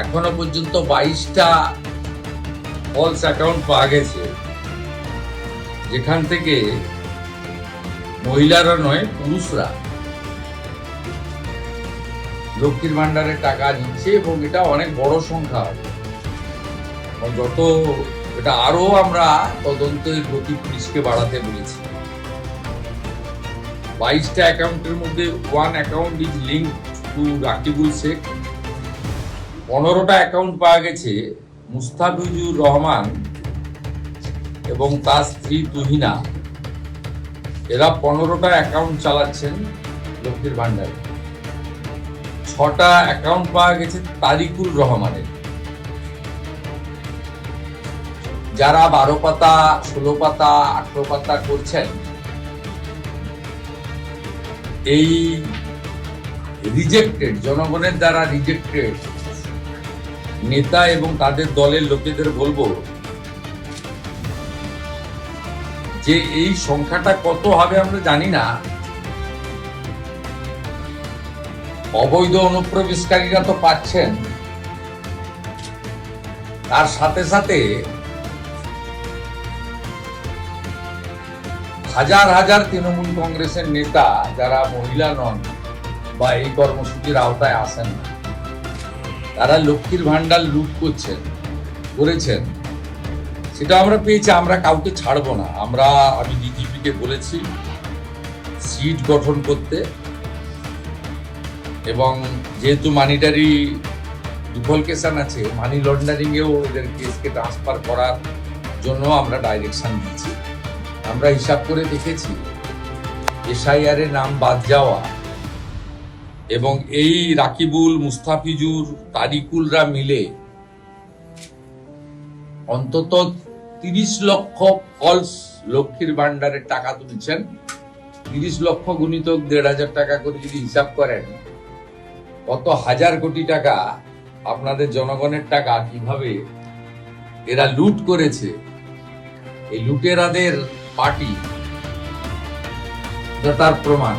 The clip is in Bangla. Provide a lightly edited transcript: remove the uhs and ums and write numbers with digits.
এখনো পর্যন্ত 22টা ফলস অ্যাকাউন্ট পাওয়া গেছে, যেখান থেকে মহিলারা নয় পুরুষরা লক্ষ্মীর ভান্ডারের টাকা নিচ্ছে, এবং এটা অনেক বড় সংখ্যা হবে। যত এটা আরো আমরা তদন্তের গতি পুলিশকে বাড়াতে বলেছি। 22টা অ্যাকাউন্টের মধ্যে one account is link to Rakibul Sheikh. 15টা অ্যাকাউন্ট পাওয়া গেছে মুস্তাফিজুর রহমান এবং তার স্ত্রী তুহিনা। এরা 15টা অ্যাকাউন্ট চালাচ্ছেন লক্ষ্মীর ভান্ডারে। 6টা অ্যাকাউন্ট পাওয়া গেছে তারিকুল রহমানের, যারা 12 পাতা 16 পাতা 18 পাতা করছেন। এই রিজেক্টেড, জনগণের দ্বারা রিজেক্টেড নেতা এবং তাদের দলের লোকেদের বলবো যে এই সংখ্যাটা কত হবে আমরা জানি না। অবৈধ অনুপ্রবেশকারীরা তো পাচ্ছেন, তার সাথে সাথে হাজার হাজার তৃণমূল কংগ্রেসের নেতা যারা মহিলা নন বা এই কর্মসূচির আওতায় আসেন না, তারা লক্ষ্মীর ভান্ডার লুট করেছেন। সেটা আমরা পেয়েছি। আমরা কাউকে ছাড়বো না। আমি ডিজিপিকে বলেছি সিট গঠন করতে, এবং যেহেতু মানিটারি ডিফলকেশন আছে, মানি লন্ডারিং এও এদের কেসকে ট্রান্সফার করার জন্য আমরা ডাইরেকশন দিচ্ছি। আমরা হিসাব করে দেখেছি এসআইআর এর নাম বাদ যাওয়া এবং এই রাকিবুল, মুস্তাফিজুর, তারিকুলরা মিলে অন্তত 30 লক্ষ ফলস লক্ষ্মীর ভান্ডারের টাকা তুলছেন। 30 লক্ষ গুণিতক 1,500 টাকা করে যদি হিসাব করেন, কত হাজার কোটি টাকা আপনাদের জনগণের টাকা কিভাবে এরা লুট করেছে। এই লুটেরাদের পার্টি তার প্রমাণ।